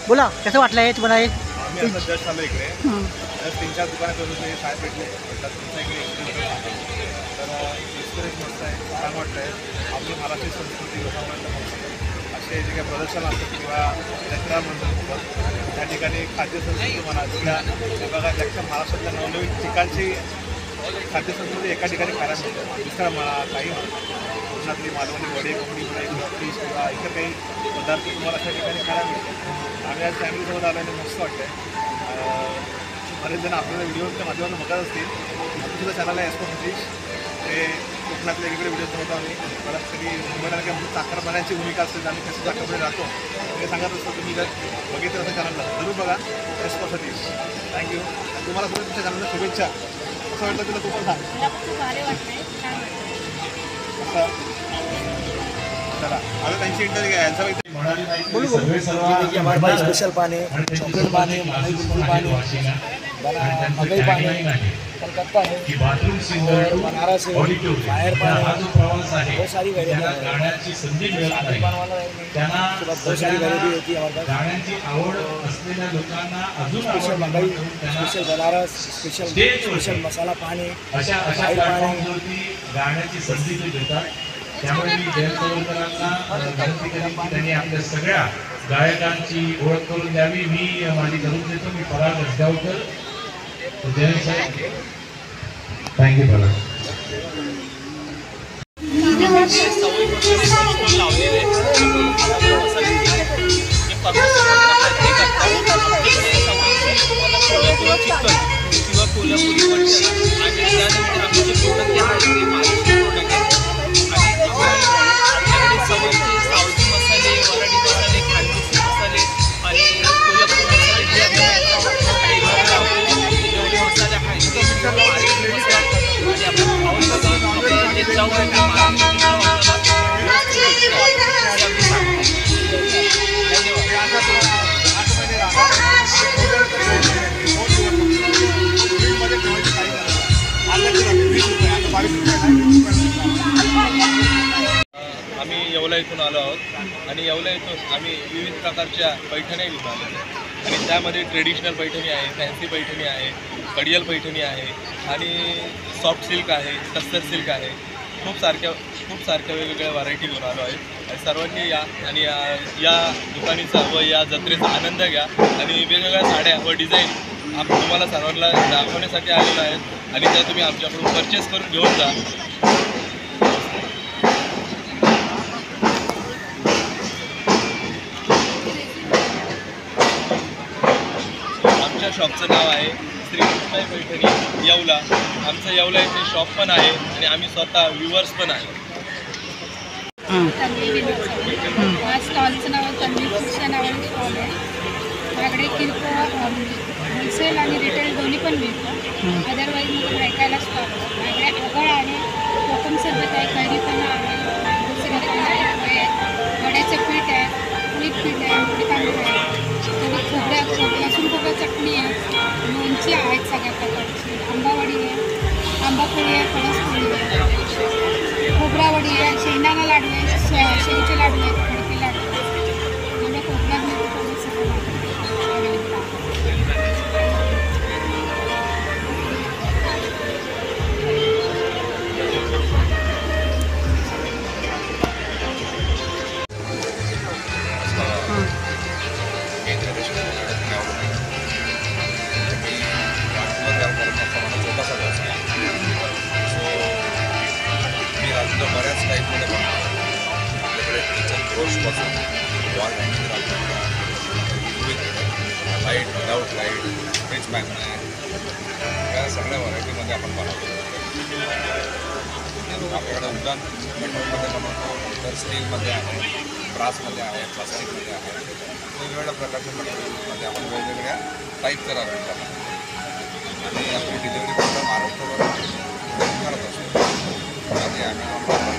बोला कसं वाटलं आहे तुम्हाला हे? आम्ही आता जस्ट आलो इकडे, तर 3-4 दुकानात होतो ते शाळेत भेटले. तर तुमच्या इकडे एक्सपिरियन्स तर एक्सपिरियन्स मस्त आहे, छान वाटतं आहे. आपली महाराष्ट्रीय संस्कृती असे जे काही प्रदर्शन असतात किंवा जत्रा म्हणतात त्या ठिकाणी खाद्यसंस्कृती म्हणा किंवा हे बघा त्याच्या महाराष्ट्रातल्या नवनवीन ठिकाणची खाद्यसंस्कृती एका ठिकाणी खायला मिळते. मिसळ म्हणा काही म्हणा कोकणातली मालवणी वडे कोकणी फ्राय किंवा फिश किंवा इतर काही पदार्थ तुम्हाला अशा ठिकाणी खायला मिळते. आम्ही आज फॅमिलीसोबत आलो आणि मस्त वाटतं आहे. बरेच जण आपल्याला व्हिडिओच्या माध्यमातून बघत असतील. आपलं सुद्धा चॅनल आहे एस्को फिश, ते कोकणातले वेगवेगळे व्हिडिओज बनवतो आम्ही. परत कधी मुंबईला की आमची चाकरमान्यांची भूमिका असते, आम्ही कसं चाकरमध्ये राहतो ते सांगत असतो. तुम्ही जर बघितलं असं चॅनलला जरूर बघा एस्को फिश. थँक्यू. तुम्हाला सुद्धा तुमच्या चॅनलला शुभेच्छा. कसं वाटलं तुला? तू पण सांग. खूप भारी वाटतंय, छान वाटतंय. असं चला आता त्यांची इंटरव्ह्यू घ्या. यांचा बोलू देखिए हमारे पास स्पेशल पानी, चॉकलेट पानी, मलाई कुल्फी पानी, मकई पानी, कलकत्ता है और बनारस है, फायर पानी, बहुत सारी वैरायटी है। पान वाला उसके बाद बहुत सारी वैरायटी होती है हमारे पास। स्पेशल मकई, स्पेशल बनारस, स्पेशल मसाला पानी, फायर पानी। गाण्याची संधी ते देतात. त्यामुळे मी जयंत सवरकरांना विनंती करेन की त्यांनी आपल्या सगळ्या गायकांची ओळख करून द्यावी. मी माझी करून देतो. मी पराग रस्त्यावकर. जयंत साहेब थँक्यू पराग. किंवा कोल्हापुरी मटण आणि त्यानंतर आमचे प्रोडक्ट आपल्याकडे सावजी मसाले, वराडी मसाले, खानदेशी मसाले आणि कोल्हापुरी मसाले जे आणि मसाले आहेत आणि आपण पाऊस जे चव आहे आम्ही येवला इथून आलो आहोत आणि येवला इथून आम्ही विविध प्रकारच्या पैठण्या घेऊन आलो आणि त्यामध्ये ट्रेडिशनल पैठणी आहे, फॅन्सी पैठणी आहे, कडियल पैठणी आहे आणि सॉफ्ट सिल्क आहे, तस्तर सिल्क आहे. खूप सारख्या वेगवेगळ्या व्हरायटी घेऊन आलो आहे आणि सर्वांनी या आणि या दुकानीचा व या जत्रेचा आनंद घ्या आणि वेगवेगळ्या साड्या व डिझाईन तुम्हाला सर्वांना दाखवण्यासाठी आलेलो आहेत आणि त्या तुम्ही आमच्याकडून परचेस करून घेऊन जा. आमच्या शॉपचं नाव आहे श्री कृष्णाई पैठणी येवला. आमचं येवला इथे शॉप पण आहे आणि आम्ही स्वतः व्ह्युअर्स पण आहे. स्टॉलचं नाव तन्वी फूडच्या नावाने स्टॉल आहे. माझ्याकडे किरकोळ होलसेल आणि रिटेल दोन्ही पण मिळतं. अदरवाईज मला ऐकायला स्टॉल माझ्याकडे आगळ आहे, कोकम सरबत आहे, कैरीपणा आहे, वड्याचं पीठ आहे, उडीद पीठ आहे, उडीद तांदूळ आहे, लसूण खोबरं चटणी आहे, लोणची आहेत सगळ्या प्रकारची, आंबावडी आहे, आंबापोळी आहे, फणसपोळी आहे, खोबरावडी आहे, शेंगदाणा लाडू आहे, शेवचे लाडू आहेत, खडके लाडू आहेत. एवढं कोकणात मिळतं तेवढं सगळं बऱ्याच टाईपमध्ये बनवतो. आपल्याकडे किचन ब्रोशपासून wall hanging light without light fridge magnet या सगळ्या व्हरायटीमध्ये आपण बनवतो. आपल्याकडे उडन मेटलमध्ये बनवतो, तर स्टीलमध्ये आहे, ब्रासमध्ये आहे, प्लास्टिकमध्ये आहे. वेगवेगळ्या प्रकारच्या मटेरियलमध्ये आपण वेगवेगळ्या टाईपचं राहतो आणि आपली डिलिव्हरी पण महाराष्ट्रावर करत असतो. आणि ॲमेझॉन